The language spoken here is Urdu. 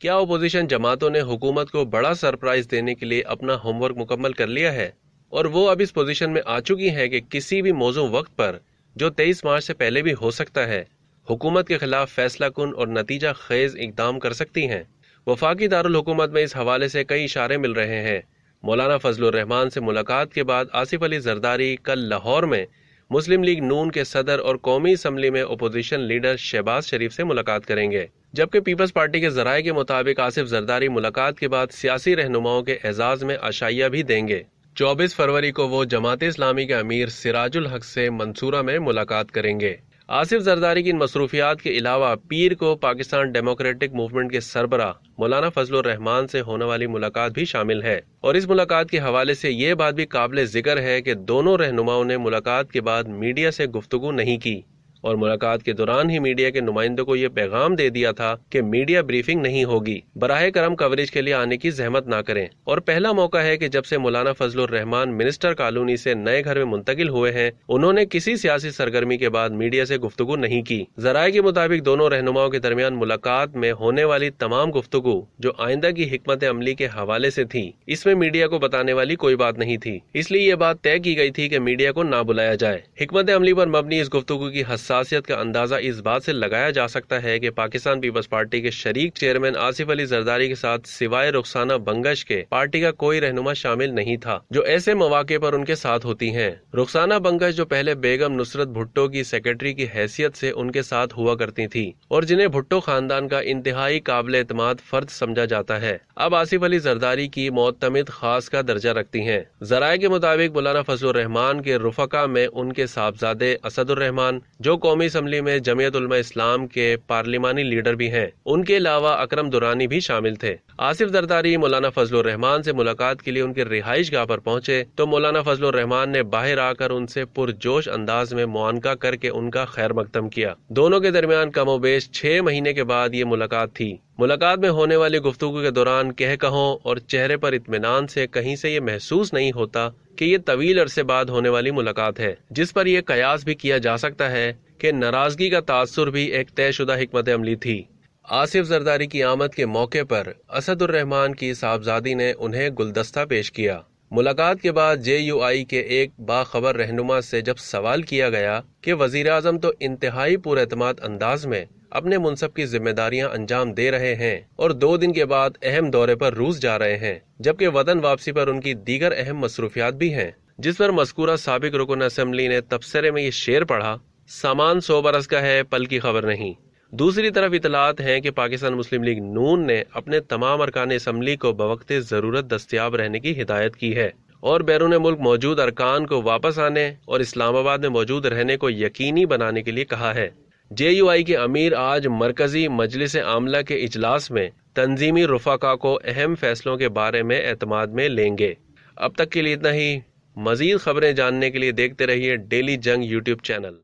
کیا اپوزیشن جماعتوں نے حکومت کو بڑا سرپرائز دینے کے لیے اپنا ہوم ورک مکمل کر لیا ہے اور وہ اب اس پوزیشن میں آ چکی ہے کہ کسی بھی موضوع وقت پر جو 23 مارچ سے پہلے بھی ہو سکتا ہے حکومت کے خلاف فیصلہ کن اور نتیجہ خیز اقدام کر سکتی ہیں؟ وفاقی دارالحکومت میں اس حوالے سے کئی اشارے مل رہے ہیں۔ مولانا فضل الرحمان سے ملاقات کے بعد آصف علی زرداری کل لاہور میں مسلم لیگ نون کے صدر اور قومی اسمبلی میں اپوزیشن لیڈر شہباز شریف سے ملاقات کریں گے، جبکہ پیپلز پارٹی کے ذرائع کے مطابق آصف زرداری ملاقات کے بعد سیاسی رہنماؤں کے اعزاز میں عشائیہ بھی دیں گے۔ 24 فروری کو وہ جماعت اسلامی کے امیر سراج الحق سے منصورہ میں ملاقات کریں گے۔ آصف زرداری کی ان مصروفیات کے علاوہ پیر کو پاکستان ڈیموکریٹک موومنٹ کے سربراہ مولانا فضل الرحمان سے ہونے والی ملاقات بھی شامل ہے، اور اس ملاقات کے حوالے سے یہ بات بھی قابل ذکر ہے کہ دونوں رہنماؤں نے ملاقات کے بعد میڈیا سے گفتگو نہیں کی، اور ملاقات کے دوران ہی میڈیا کے نمائندوں کو یہ پیغام دے دیا تھا کہ میڈیا بریفنگ نہیں ہوگی، براہ کرم کوریج کے لیے آنے کی زحمت نہ کریں۔ اور پہلا موقع ہے کہ جب سے مولانا فضل الرحمان منسٹر کالونی سے نئے گھر میں منتقل ہوئے ہیں انہوں نے کسی سیاسی سرگرمی کے بعد میڈیا سے گفتگو نہیں کی۔ ذرائع کے مطابق دونوں رہنماؤں کے درمیان ملاقات میں ہونے والی تمام گفتگو جو آئندہ کی حکمت عملی کے حوالے سے تھی، اس میں میڈیا کو بتانے والی کوئی بات نہیں تھی، اس لیے یہ بات طے کی گئی تھی کہ میڈیا کو نہ بلایا جائے۔ حکمت عملی پر مبنی اس گفتگو کی حساسیت کا اندازہ اس بات سے لگایا جا سکتا ہے کہ پاکستان پیپلز پارٹی کے شریک چیئرمین آصف علی زرداری کے ساتھ سوائے رخسانہ بنگش کے پارٹی کا کوئی رہنما شامل نہیں تھا جو ایسے مواقع پر ان کے ساتھ ہوتی ہیں۔ رخسانہ بنگش جو پہلے بیگم نصرت بھٹو کی سیکرٹری کی حیثیت سے ان کے ساتھ ہوا کرتی تھی اور جنہیں بھٹو خاندان کا انتہائی قابل اعتماد فرد سمجھا جاتا ہے، اب آصف علی زرداری کی معتمد خاص کا درجہ رکھتی ہیں۔ ذرائع کے مطابق مولانا فضل الرحمان کے رفقا میں ان کے صاحبزادے اسد الرحمان جو قومی اسمبلی میں جمعیت علماء اسلام کے پارلیمانی لیڈر بھی ہیں، ان کے علاوہ اکرم دورانی بھی شامل تھے۔ آصف زرداری مولانا فضل الرحمان سے ملاقات کے لیے ان کے رہائش گاہ پر پہنچے تو مولانا فضل الرحمان نے باہر آ کر ان سے پرجوش انداز میں معانقہ کر کے ان کا خیر مقدم کیا۔ دونوں کے درمیان کم و بیش 6 مہینے کے بعد یہ ملاقات تھی۔ ملاقات میں ہونے والی گفتگو کے دوران کہوں اور چہرے پر اطمینان سے کہیں سے یہ محسوس نہیں ہوتا کہ یہ طویل عرصے بعد ہونے والی ملاقات ہے، جس پر یہ قیاس بھی کیا جا سکتا ہے کہ ناراضگی کا تاثر بھی ایک طے شدہ حکمت عملی تھی۔ آصف زرداری کی آمد کے موقع پر اسد الرحمان کی صاحبزادی نے انہیں گلدستہ پیش کیا۔ ملاقات کے بعد JUI کے ایک باخبر رہنما سے جب سوال کیا گیا کہ وزیراعظم تو انتہائی پر اعتماد انداز میں اپنے منصب کی ذمہ داریاں انجام دے رہے ہیں اور 2 دن کے بعد اہم دورے پر روس جا رہے ہیں، جبکہ وطن واپسی پر ان کی دیگر اہم مصروفیات بھی ہیں، جس پر مذکورہ سابق رکن اسمبلی نے تبصرے میں یہ شعر پڑھا، سامان 100 برس کا ہے پل کی خبر نہیں۔ دوسری طرف اطلاعات ہیں کہ پاکستان مسلم لیگ نون نے اپنے تمام ارکان اسمبلی کو بوقت ضرورت دستیاب رہنے کی ہدایت کی ہے اور بیرون ملک موجود ارکان کو واپس آنے اور اسلام آباد میں موجود رہنے کو یقینی بنانے کے لیے کہا ہے۔ JUI کے امیر آج مرکزی مجلس عاملہ کے اجلاس میں تنظیمی رفقا کو اہم فیصلوں کے بارے میں اعتماد میں لیں گے۔ اب تک کے لیے اتنا ہی۔ مزید خبریں جاننے کے لیے دیکھتے رہیے ڈیلی جنگ YouTube چینل۔